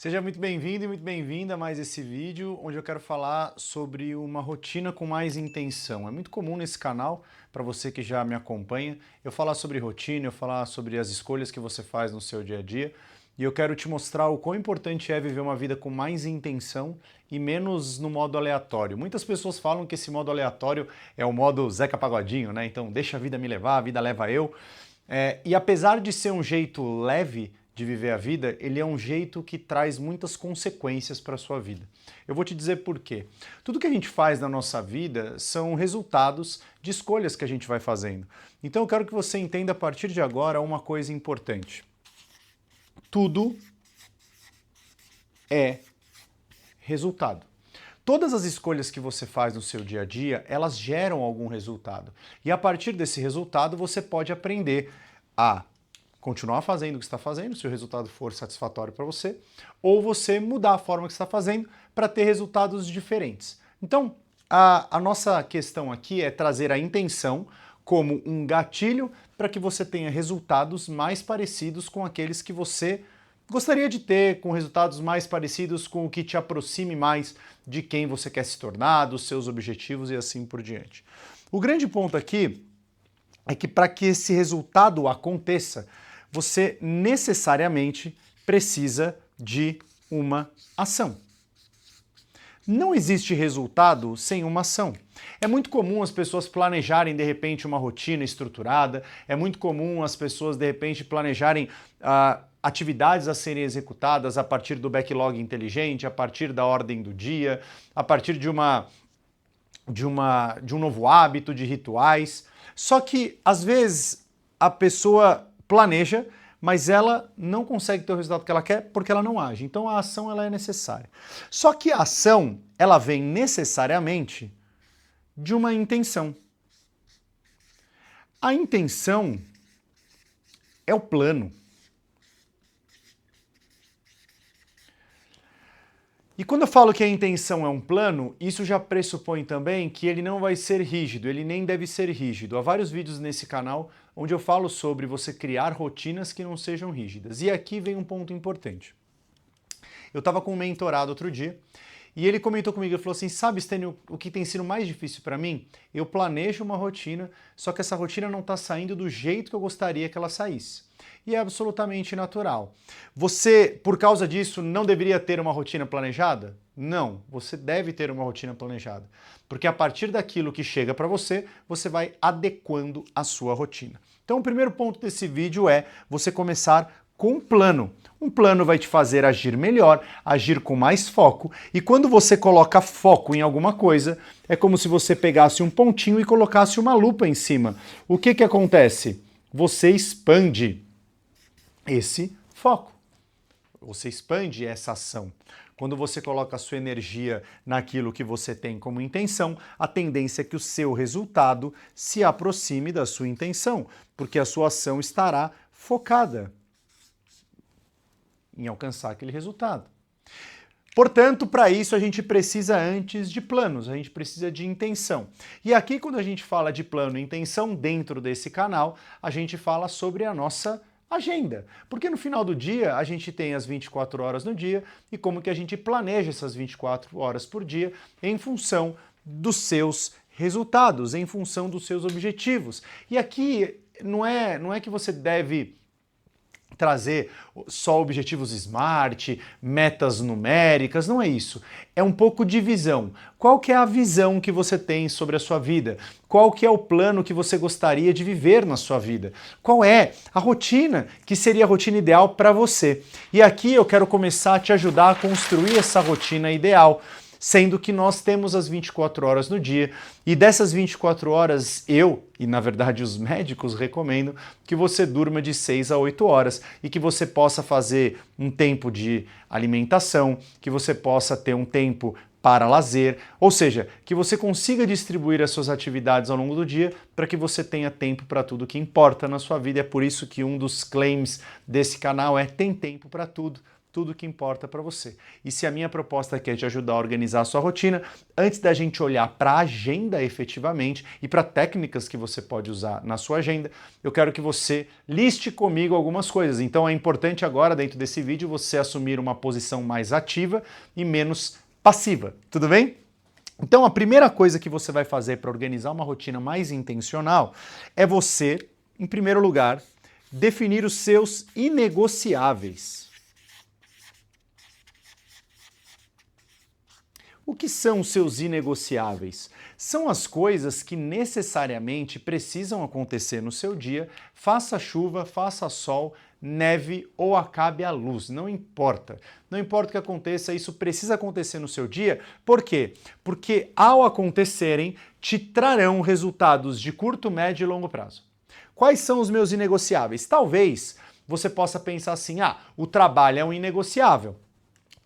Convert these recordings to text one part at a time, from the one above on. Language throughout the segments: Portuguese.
Seja muito bem-vindo e muito bem-vinda a mais esse vídeo, onde eu quero falar sobre uma rotina com mais intenção. É muito comum nesse canal, para você que já me acompanha, eu falar sobre rotina, eu falar sobre as escolhas que você faz no seu dia a dia, e eu quero te mostrar o quão importante é viver uma vida com mais intenção e menos no modo aleatório. Muitas pessoas falam que esse modo aleatório é o modo Zeca Pagodinho, né? Então deixa a vida me levar, a vida leva eu. E apesar de ser um jeito leve de viver a vida, ele é um jeito que traz muitas consequências para a sua vida. Eu vou te dizer por quê. Tudo que a gente faz na nossa vida são resultados de escolhas que a gente vai fazendo. Então eu quero que você entenda a partir de agora uma coisa importante. Tudo é resultado. Todas as escolhas que você faz no seu dia a dia, elas geram algum resultado. E a partir desse resultado, você pode aprender a continuar fazendo o que está fazendo, se o resultado for satisfatório para você, ou você mudar a forma que está fazendo para ter resultados diferentes. Então, a nossa questão aqui é trazer a intenção como um gatilho para que você tenha resultados mais parecidos com aqueles que você gostaria de ter, com resultados mais parecidos com o que te aproxime mais de quem você quer se tornar, dos seus objetivos e assim por diante. O grande ponto aqui é que para que esse resultado aconteça, você necessariamente precisa de uma ação. Não existe resultado sem uma ação. É muito comum as pessoas planejarem de repente uma rotina estruturada, é muito comum as pessoas de repente planejarem atividades a serem executadas a partir do backlog inteligente, a partir da ordem do dia, a partir de um novo hábito, de rituais. Só que às vezes a pessoa planeja, mas ela não consegue ter o resultado que ela quer porque ela não age. Então a ação ela é necessária. Só que a ação ela vem necessariamente de uma intenção. A intenção é o plano. E quando eu falo que a intenção é um plano, isso já pressupõe também que ele não vai ser rígido, ele nem deve ser rígido. Há vários vídeos nesse canal onde eu falo sobre você criar rotinas que não sejam rígidas. E aqui vem um ponto importante. Eu estava com um mentorado outro dia e ele comentou comigo, ele falou assim, sabe, Stênio, o que tem sido mais difícil para mim? Eu planejo uma rotina, só que essa rotina não está saindo do jeito que eu gostaria que ela saísse. E é absolutamente natural. Você, por causa disso, não deveria ter uma rotina planejada? Não, você deve ter uma rotina planejada. Porque a partir daquilo que chega para você, você vai adequando a sua rotina. Então o primeiro ponto desse vídeo é você começar com um plano. Um plano vai te fazer agir melhor, agir com mais foco, e quando você coloca foco em alguma coisa, é como se você pegasse um pontinho e colocasse uma lupa em cima. O que acontece? Você expande esse foco. Você expande essa ação. Quando você coloca a sua energia naquilo que você tem como intenção, a tendência é que o seu resultado se aproxime da sua intenção, porque a sua ação estará focada em alcançar aquele resultado. Portanto, para isso a gente precisa antes de planos, a gente precisa de intenção. E aqui quando a gente fala de plano e intenção dentro desse canal, a gente fala sobre a nossa agenda. Porque no final do dia a gente tem as 24 horas no dia e como que a gente planeja essas 24 horas por dia em função dos seus resultados, em função dos seus objetivos. E aqui não é que você deve trazer só objetivos SMART, metas numéricas, não é isso. É um pouco de visão. Qual que é a visão que você tem sobre a sua vida? Qual que é o plano que você gostaria de viver na sua vida? Qual é a rotina que seria a rotina ideal para você? E aqui eu quero começar a te ajudar a construir essa rotina ideal, sendo que nós temos as 24 horas no dia, e dessas 24 horas eu, e na verdade os médicos recomendam, que você durma de 6 a 8 horas e que você possa fazer um tempo de alimentação, que você possa ter um tempo para lazer, ou seja, que você consiga distribuir as suas atividades ao longo do dia para que você tenha tempo para tudo que importa na sua vida. É por isso que um dos claims desse canal é tem tempo para tudo. tudo que importa para você. E se a minha proposta aqui é te ajudar a organizar a sua rotina, antes da gente olhar para a agenda efetivamente e para técnicas que você pode usar na sua agenda, eu quero que você liste comigo algumas coisas. Então é importante agora, dentro desse vídeo, você assumir uma posição mais ativa e menos passiva, tudo bem? Então a primeira coisa que você vai fazer para organizar uma rotina mais intencional é você, em primeiro lugar, definir os seus inegociáveis. O que são os seus inegociáveis? São as coisas que necessariamente precisam acontecer no seu dia, faça chuva, faça sol, neve ou acabe a luz, não importa. Não importa o que aconteça, isso precisa acontecer no seu dia. Por quê? Porque ao acontecerem, te trarão resultados de curto, médio e longo prazo. Quais são os meus inegociáveis? Talvez você possa pensar assim, o trabalho é um inegociável.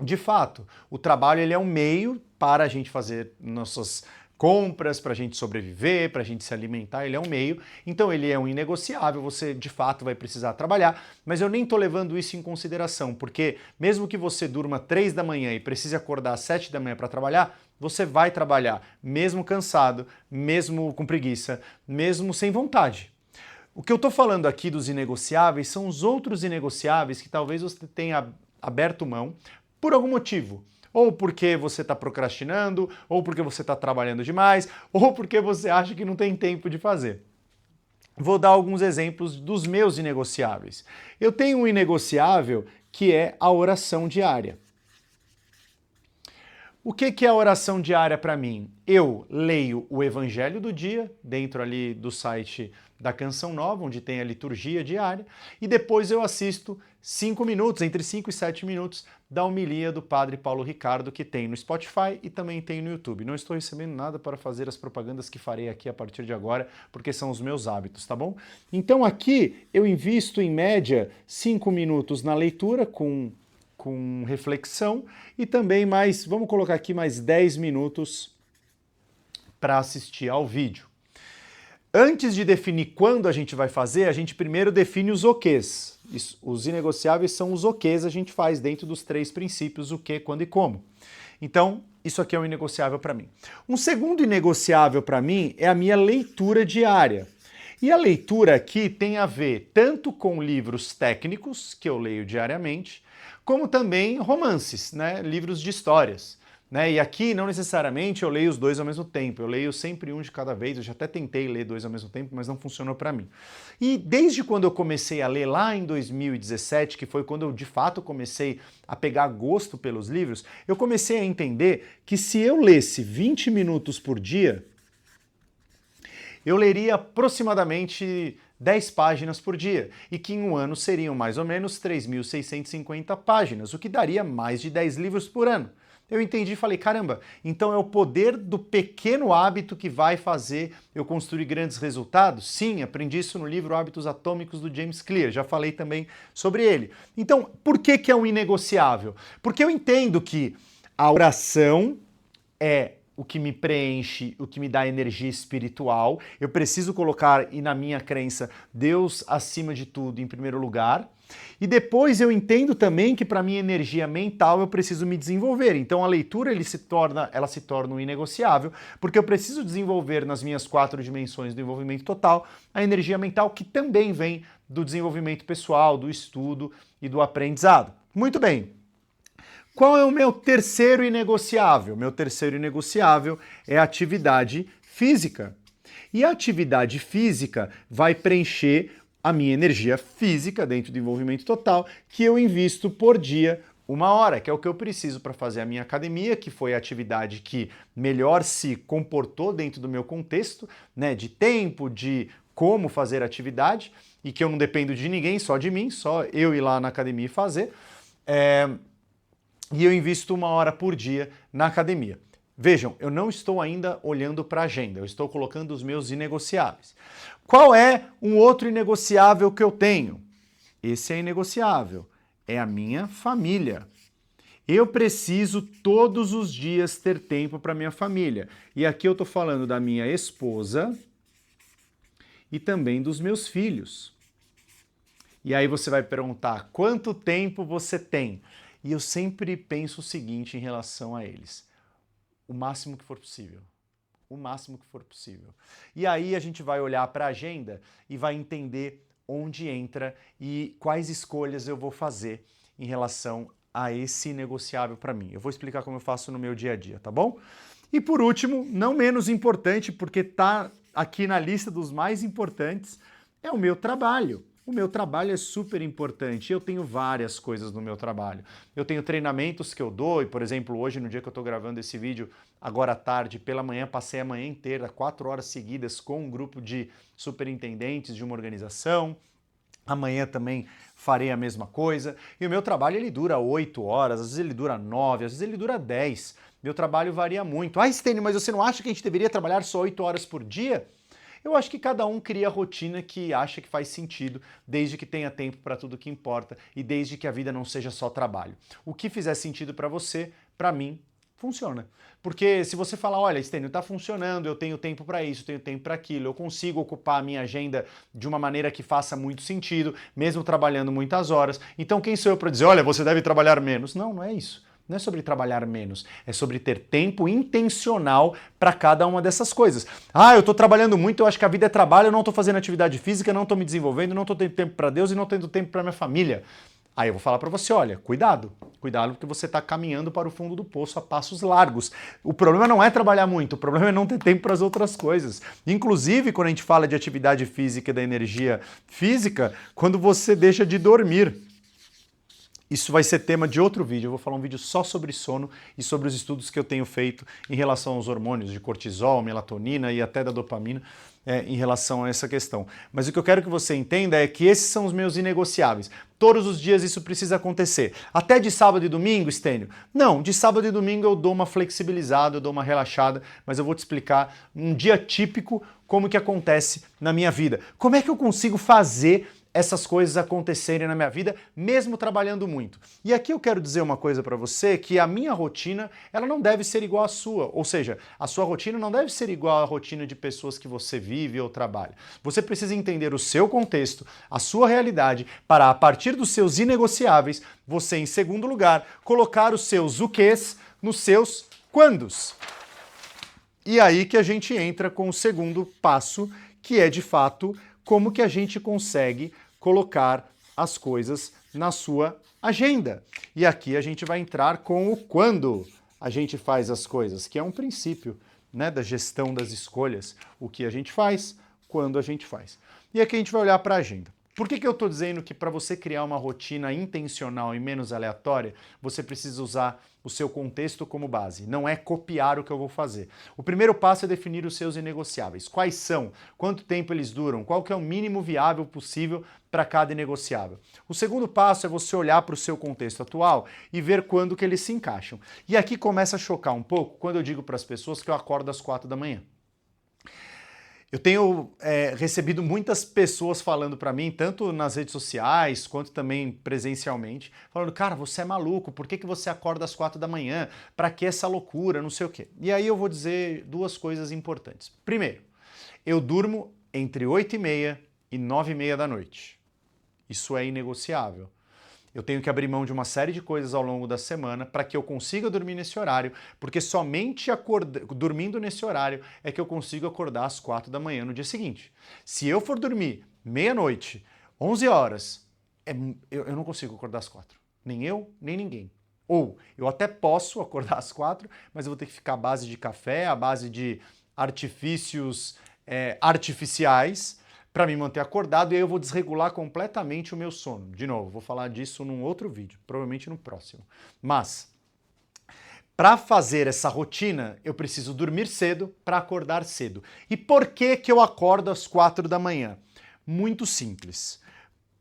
De fato, o trabalho ele é um meio para a gente fazer nossas compras, para a gente sobreviver, para a gente se alimentar, ele é um meio, então ele é um inegociável, você de fato vai precisar trabalhar, mas eu nem estou levando isso em consideração, porque mesmo que você durma 3 da manhã e precise acordar às 7 da manhã para trabalhar, você vai trabalhar, mesmo cansado, mesmo com preguiça, mesmo sem vontade. O que eu estou falando aqui dos inegociáveis são os outros inegociáveis que talvez você tenha aberto mão por algum motivo. Ou porque você está procrastinando, ou porque você está trabalhando demais, ou porque você acha que não tem tempo de fazer. Vou dar alguns exemplos dos meus inegociáveis. Eu tenho um inegociável que é a oração diária. O que é a oração diária para mim? Eu leio o Evangelho do dia, dentro ali do site da Canção Nova, onde tem a liturgia diária, e depois eu assisto 5 minutos, entre 5 e 7 minutos, da homilia do Padre Paulo Ricardo, que tem no Spotify e também tem no YouTube. Não estou recebendo nada para fazer as propagandas que farei aqui a partir de agora, porque são os meus hábitos, tá bom? Então aqui eu invisto em média 5 minutos na leitura com reflexão e também vamos colocar aqui mais 10 minutos para assistir ao vídeo. Antes de definir quando a gente vai fazer, a gente primeiro define os OQs. Os inegociáveis são os OQs, a gente faz dentro dos 3 princípios, o que, quando e como. Então, isso aqui é um inegociável para mim. Um segundo inegociável para mim é a minha leitura diária. E a leitura aqui tem a ver tanto com livros técnicos, que eu leio diariamente, como também romances, né? Livros de histórias. Né? E aqui não necessariamente eu leio os 2 ao mesmo tempo, eu leio sempre um de cada vez, eu já até tentei ler 2 ao mesmo tempo, mas não funcionou para mim. E desde quando eu comecei a ler lá em 2017, que foi quando eu de fato comecei a pegar gosto pelos livros, eu comecei a entender que se eu lesse 20 minutos por dia, eu leria aproximadamente 10 páginas por dia, e que em um ano seriam mais ou menos 3.650 páginas, o que daria mais de 10 livros por ano. Eu entendi e falei, caramba, então é o poder do pequeno hábito que vai fazer eu construir grandes resultados? Sim, aprendi isso no livro Hábitos Atômicos do James Clear, já falei também sobre ele. Então, por que é um inegociável? Porque eu entendo que a oração é o que me preenche, o que me dá energia espiritual. Eu preciso colocar, e na minha crença, Deus acima de tudo em primeiro lugar. E depois eu entendo também que para minha energia mental eu preciso me desenvolver. Então a leitura ela se torna um inegociável, porque eu preciso desenvolver nas minhas 4 dimensões do envolvimento total a energia mental que também vem do desenvolvimento pessoal, do estudo e do aprendizado. Muito bem. Qual é o meu terceiro inegociável? Meu terceiro inegociável é a atividade física. E a atividade física vai preencher a minha energia física dentro do envolvimento total, que eu invisto por dia 1 hora, que é o que eu preciso para fazer a minha academia, que foi a atividade que melhor se comportou dentro do meu contexto, né, de tempo, de como fazer a atividade, e que eu não dependo de ninguém, só de mim, só eu ir lá na academia e fazer. E eu invisto 1 hora por dia na academia. Vejam, eu não estou ainda olhando para a agenda, eu estou colocando os meus inegociáveis. Qual é um outro inegociável que eu tenho? Esse é inegociável, é a minha família. Eu preciso todos os dias ter tempo para minha família. E aqui eu estou falando da minha esposa e também dos meus filhos. E aí você vai perguntar, quanto tempo você tem? E eu sempre penso o seguinte em relação a eles: o máximo que for possível. O máximo que for possível. E aí a gente vai olhar para a agenda e vai entender onde entra e quais escolhas eu vou fazer em relação a esse negociável para mim. Eu vou explicar como eu faço no meu dia a dia, tá bom? E por último, não menos importante, porque tá aqui na lista dos mais importantes, é o meu trabalho. O meu trabalho é super importante. Eu tenho várias coisas no meu trabalho. Eu tenho treinamentos que eu dou, e por exemplo, hoje, no dia que eu estou gravando esse vídeo, agora à tarde, pela manhã, passei a manhã inteira, 4 horas seguidas, com um grupo de superintendentes de uma organização. Amanhã também farei a mesma coisa. E o meu trabalho, ele dura 8 horas, às vezes ele dura 9, às vezes ele dura 10. Meu trabalho varia muito. Ah, Stênio, mas você não acha que a gente deveria trabalhar só 8 horas por dia? Eu acho que cada um cria a rotina que acha que faz sentido, desde que tenha tempo para tudo que importa e desde que a vida não seja só trabalho. O que fizer sentido para você, para mim, funciona. Porque se você falar, olha, Stênio, tá funcionando, eu tenho tempo para isso, tenho tempo para aquilo, eu consigo ocupar a minha agenda de uma maneira que faça muito sentido, mesmo trabalhando muitas horas, então quem sou eu para dizer, olha, você deve trabalhar menos? Não, não é isso. Não é sobre trabalhar menos, é sobre ter tempo intencional para cada uma dessas coisas. Ah, eu estou trabalhando muito, eu acho que a vida é trabalho, eu não estou fazendo atividade física, não estou me desenvolvendo, não estou tendo tempo para Deus e não tendo tempo para minha família. Aí eu vou falar para você, olha, cuidado, cuidado porque você está caminhando para o fundo do poço a passos largos. O problema não é trabalhar muito, o problema é não ter tempo para as outras coisas. Inclusive, quando a gente fala de atividade física e da energia física, quando você deixa de dormir. Isso vai ser tema de outro vídeo, eu vou falar um vídeo só sobre sono e sobre os estudos que eu tenho feito em relação aos hormônios de cortisol, melatonina e até da dopamina em relação a essa questão. Mas o que eu quero que você entenda é que esses são os meus inegociáveis. Todos os dias isso precisa acontecer. Até de sábado e domingo, Stênio? Não, de sábado e domingo eu dou uma flexibilizada, eu dou uma relaxada, mas eu vou te explicar um dia típico como que acontece na minha vida. Como é que eu consigo fazer essas coisas acontecerem na minha vida, mesmo trabalhando muito. E aqui eu quero dizer uma coisa para você, que a minha rotina, ela não deve ser igual à sua, ou seja, a sua rotina não deve ser igual à rotina de pessoas que você vive ou trabalha. Você precisa entender o seu contexto, a sua realidade, para a partir dos seus inegociáveis, você, em segundo lugar, colocar os seus o quês nos seus quandos. E aí que a gente entra com o segundo passo, que é de fato como que a gente consegue colocar as coisas na sua agenda. E aqui a gente vai entrar com o quando a gente faz as coisas, que é um princípio, né, da gestão das escolhas. O que a gente faz, quando a gente faz. E aqui a gente vai olhar para a agenda. Por que eu estou dizendo que para você criar uma rotina intencional e menos aleatória, você precisa usar o seu contexto como base? Não é copiar o que eu vou fazer. O primeiro passo é definir os seus inegociáveis. Quais são? Quanto tempo eles duram? Qual que é o mínimo viável possível para cada inegociável? O segundo passo é você olhar para o seu contexto atual e ver quando que eles se encaixam. E aqui começa a chocar um pouco quando eu digo para as pessoas que eu acordo às 4 da manhã. Eu tenho recebido muitas pessoas falando para mim, tanto nas redes sociais quanto também presencialmente, falando, cara, você é maluco, por que você acorda às 4 da manhã? Para que essa loucura, não sei o quê. E aí eu vou dizer duas coisas importantes. Primeiro, eu durmo entre 8h30 e 9h30 da noite. Isso é inegociável. Eu tenho que abrir mão de uma série de coisas ao longo da semana para que eu consiga dormir nesse horário, porque somente dormindo nesse horário é que eu consigo acordar às 4 da manhã no dia seguinte. Se eu for dormir meia-noite, 11 horas, eu não consigo acordar às 4. Nem eu, nem ninguém. Ou eu até posso acordar às 4, mas eu vou ter que ficar à base de café, à base de artifícios artificiais, para me manter acordado, e aí eu vou desregular completamente o meu sono. De novo, vou falar disso num outro vídeo, provavelmente no próximo. Mas, para fazer essa rotina, eu preciso dormir cedo para acordar cedo. E por que que eu acordo às 4 da manhã? Muito simples.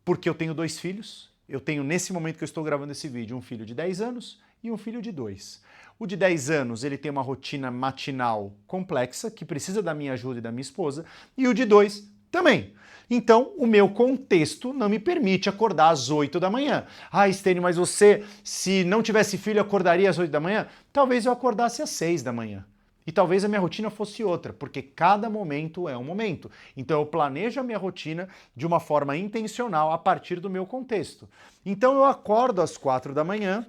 Porque eu tenho 2 filhos, eu tenho nesse momento que eu estou gravando esse vídeo, um filho de 10 anos e um filho de 2. O de 10 anos, ele tem uma rotina matinal complexa, que precisa da minha ajuda e da minha esposa, e o de 2 também. Então, o meu contexto não me permite acordar às 8 da manhã. Ah, Stênio, mas você, se não tivesse filho, acordaria às 8 da manhã? Talvez eu acordasse às 6 da manhã. E talvez a minha rotina fosse outra, porque cada momento é um momento. Então eu planejo a minha rotina de uma forma intencional a partir do meu contexto. Então eu acordo às 4 da manhã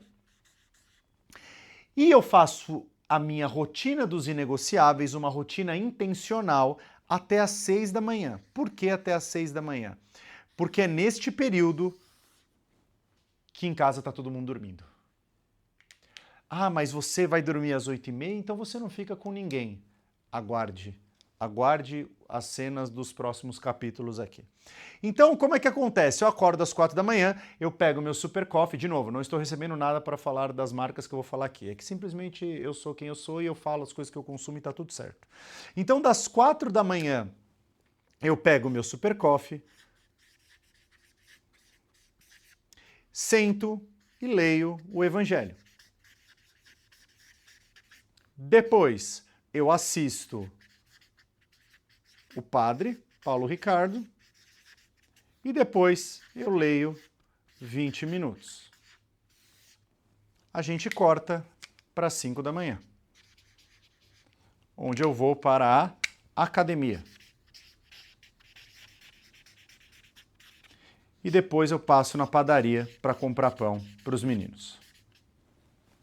E eu faço a minha rotina dos inegociáveis, uma rotina intencional, até às 6 da manhã. Por que até às 6 da manhã? Porque é neste período que em casa está todo mundo dormindo. Ah, mas você vai dormir às 8h30, então você não fica com ninguém. Aguarde. Aguarde as cenas dos próximos capítulos aqui. Então, como é que acontece? Eu acordo às 4 da manhã, eu pego meu Super Coffee, de novo, não estou recebendo nada para falar das marcas que eu vou falar aqui, é que simplesmente eu sou quem eu sou e eu falo as coisas que eu consumo e tá tudo certo. Então, das 4 da manhã, eu pego meu Super Coffee, sento e leio o Evangelho. Depois, eu assisto o padre, Paulo Ricardo, e depois eu leio 20 minutos. A gente corta para 5 da manhã, onde eu vou para a academia. E depois eu passo na padaria para comprar pão para os meninos.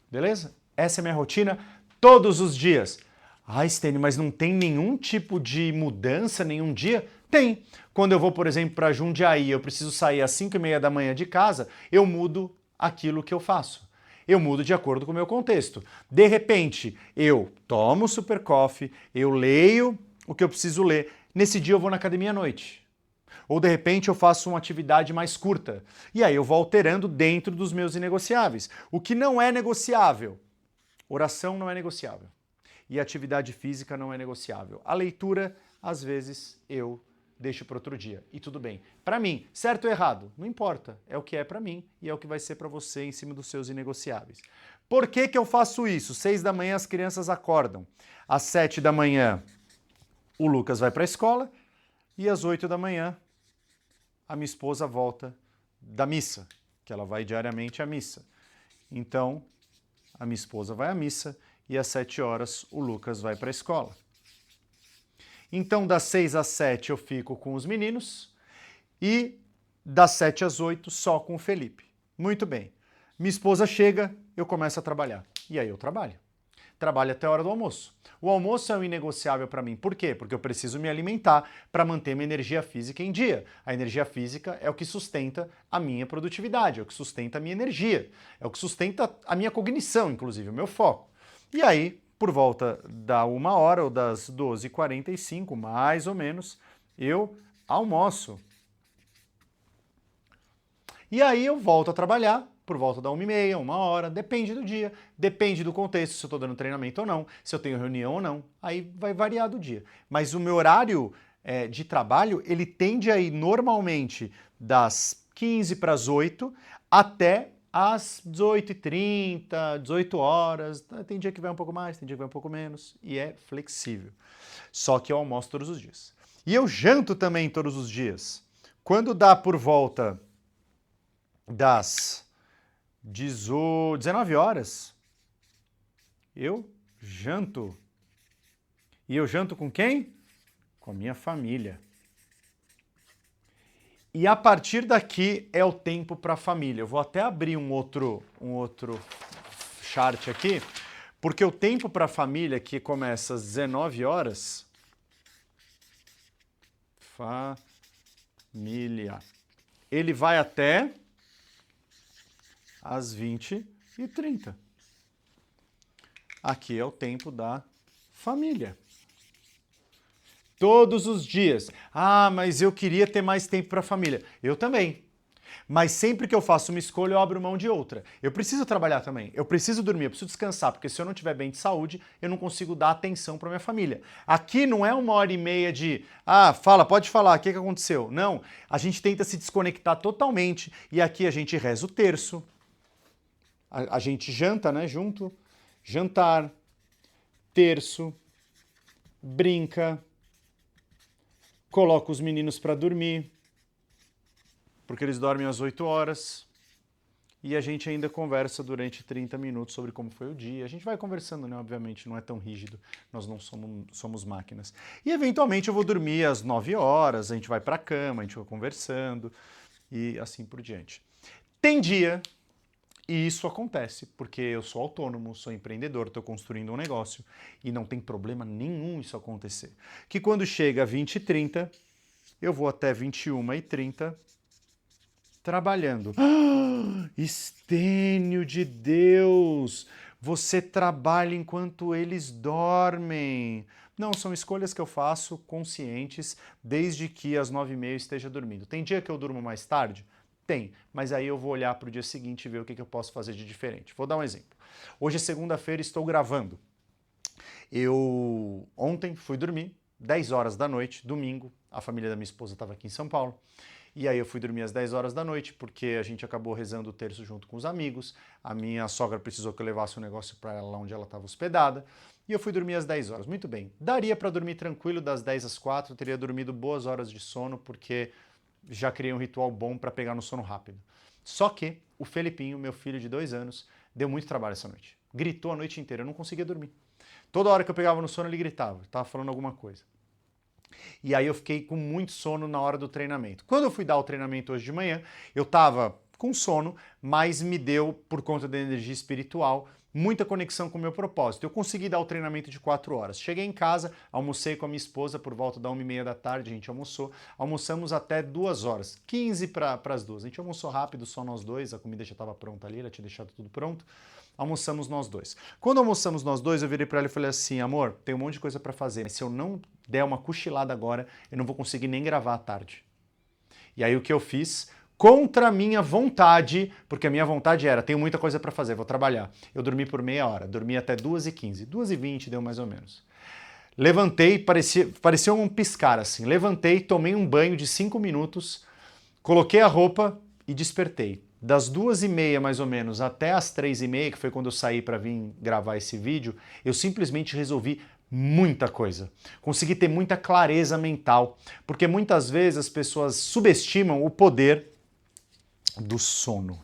Beleza? Essa é a minha rotina todos os dias. Ah, Stênio, mas não tem nenhum tipo de mudança, nenhum dia? Tem. Quando eu vou, por exemplo, para Jundiaí, eu preciso sair às 5h30 da manhã de casa, eu mudo aquilo que eu faço. Eu mudo de acordo com o meu contexto. De repente, eu tomo Super Coffee, eu leio o que eu preciso ler. Nesse dia eu vou na academia à noite. Ou de repente eu faço uma atividade mais curta. E aí eu vou alterando dentro dos meus inegociáveis. O que não é negociável? Oração não é negociável. E atividade física não é negociável. A leitura, às vezes, eu deixo para outro dia. E tudo bem. Para mim, certo ou errado? Não importa. É o que é para mim e é o que vai ser para você em cima dos seus inegociáveis. Por que que eu faço isso? 6 da manhã as crianças acordam. Às 7 da manhã o Lucas vai para a escola e às 8 da manhã a minha esposa volta da missa, que ela vai diariamente à missa. Então, a minha esposa vai à missa e às 7 horas o Lucas vai para a escola. Então, das 6 às 7 eu fico com os meninos e das 7 às 8 só com o Felipe. Muito bem. Minha esposa chega, eu começo a trabalhar. E aí eu trabalho. Trabalho até a hora do almoço. O almoço é um inegociável para mim. Por quê? Porque eu preciso me alimentar para manter minha energia física em dia. A energia física é o que sustenta a minha produtividade, é o que sustenta a minha energia, é o que sustenta a minha cognição, inclusive, o meu foco. E aí, por volta da 1h ou das 12h45, mais ou menos, eu almoço. E aí eu volto a trabalhar por volta da 1h30, 1h, depende do dia, depende do contexto, se eu estou dando treinamento ou não, se eu tenho reunião ou não, aí vai variar do dia. Mas o meu horário de trabalho, ele tende a ir normalmente das 15 para as 8 até às 18h30, 18 horas, tem dia que vai um pouco mais, tem dia que vai um pouco menos, e é flexível. Só que eu almoço todos os dias. E eu janto também todos os dias. Quando dá por volta das 19 horas, eu janto. E eu janto com quem? Com a minha família. E a partir daqui é o tempo para a família. Eu vou até abrir um outro chart aqui, porque o tempo para a família que começa às 19 horas, família, ele vai até às 20h30. Aqui é o tempo da família. Todos os dias. Ah, mas eu queria ter mais tempo para a família. Eu também. Mas sempre que eu faço uma escolha, eu abro mão de outra. Eu preciso trabalhar também. Eu preciso dormir, eu preciso descansar, porque se eu não estiver bem de saúde, eu não consigo dar atenção para minha família. Aqui não é 1h30 de, pode falar, o que aconteceu? Não, a gente tenta se desconectar totalmente e aqui a gente reza o terço, a gente janta, né, junto, jantar, terço, brinca, coloca os meninos para dormir, porque eles dormem às 8 horas, e a gente ainda conversa durante 30 minutos sobre como foi o dia. A gente vai conversando, né? Obviamente, não é tão rígido, nós não somos máquinas. E eventualmente eu vou dormir às 9 horas, a gente vai para a cama, a gente vai conversando, e assim por diante. Tem dia E isso acontece porque eu sou autônomo, sou empreendedor, estou construindo um negócio e não tem problema nenhum isso acontecer. Que quando chega a 20h30, eu vou até 21h30 trabalhando. Estênio de Deus! Você trabalha enquanto eles dormem. Não, são escolhas que eu faço conscientes desde que às 9h30 eu esteja dormindo. Tem dia que eu durmo mais tarde? Tem, mas aí eu vou olhar para o dia seguinte e ver o que eu posso fazer de diferente. Vou dar um exemplo. Hoje é segunda-feira, estou gravando. Eu ontem fui dormir, 10 horas da noite, domingo, a família da minha esposa estava aqui em São Paulo, e aí eu fui dormir às 10 horas da noite, porque a gente acabou rezando o terço junto com os amigos, a minha sogra precisou que eu levasse um negócio para ela lá onde ela estava hospedada, e eu fui dormir às 10 horas. Muito bem, daria para dormir tranquilo das 10 às 4, eu teria dormido boas horas de sono, porque já criei um ritual bom para pegar no sono rápido. Só que o Felipinho, meu filho de 2 anos, deu muito trabalho essa noite. Gritou a noite inteira, eu não conseguia dormir. Toda hora que eu pegava no sono ele gritava, estava falando alguma coisa. E aí eu fiquei com muito sono na hora do treinamento. Quando eu fui dar o treinamento hoje de manhã, eu estava com sono, mas me deu, por conta da energia espiritual, muita conexão com o meu propósito. Eu consegui dar o treinamento de 4 horas. Cheguei em casa, almocei com a minha esposa por volta da 1h30 da tarde, a gente almoçou. Almoçamos até 2 horas, 15 para as 2. A gente almoçou rápido, só nós dois, a comida já estava pronta ali, ela tinha deixado tudo pronto. Almoçamos nós dois. Quando almoçamos nós dois, eu virei para ela e falei assim, amor, tem um monte de coisa para fazer, mas se eu não der uma cochilada agora, eu não vou conseguir nem gravar à tarde. E aí o que eu fiz? Contra a minha vontade, porque a minha vontade era, tenho muita coisa para fazer, vou trabalhar. Eu dormi por meia hora, dormi até 2h15, 2h20 deu mais ou menos. Levantei, parecia um piscar assim, levantei, tomei um banho de 5 minutos, coloquei a roupa e despertei. Das 2h30 mais ou menos até as 3h30, que foi quando eu saí para vir gravar esse vídeo, eu simplesmente resolvi muita coisa. Consegui ter muita clareza mental, porque muitas vezes as pessoas subestimam o poder do sono.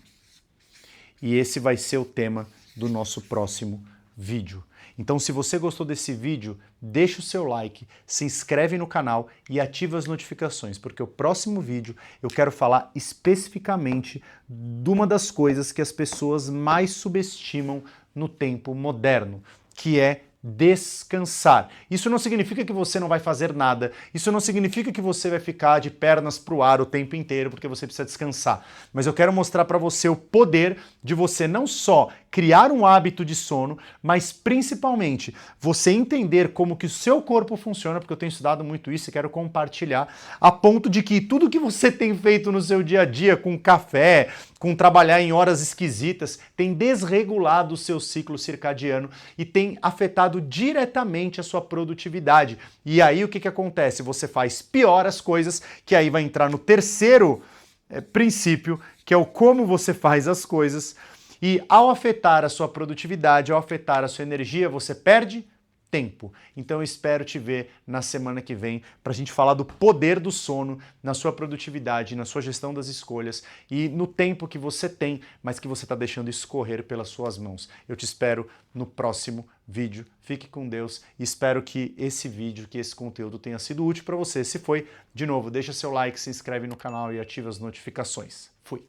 E esse vai ser o tema do nosso próximo vídeo. Então, se você gostou desse vídeo, deixa o seu like, se inscreve no canal e ativa as notificações, porque o próximo vídeo eu quero falar especificamente de uma das coisas que as pessoas mais subestimam no tempo moderno, que é descansar. Isso não significa que você não vai fazer nada, isso não significa que você vai ficar de pernas pro ar o tempo inteiro porque você precisa descansar, mas eu quero mostrar para você o poder de você não só criar um hábito de sono, mas principalmente você entender como que o seu corpo funciona, porque eu tenho estudado muito isso e quero compartilhar, a ponto de que tudo que você tem feito no seu dia a dia, com café, com trabalhar em horas esquisitas, tem desregulado o seu ciclo circadiano e tem afetado diretamente a sua produtividade. E aí o que acontece? Você faz pior as coisas, que aí vai entrar no terceiro princípio, que é o como você faz as coisas. E ao afetar a sua produtividade, ao afetar a sua energia, você perde tempo. Então eu espero te ver na semana que vem para a gente falar do poder do sono na sua produtividade, na sua gestão das escolhas e no tempo que você tem, mas que você está deixando escorrer pelas suas mãos. Eu te espero no próximo vídeo. Fique com Deus e espero que esse vídeo, que esse conteúdo tenha sido útil para você. Se foi, de novo, deixa seu like, se inscreve no canal e ativa as notificações. Fui!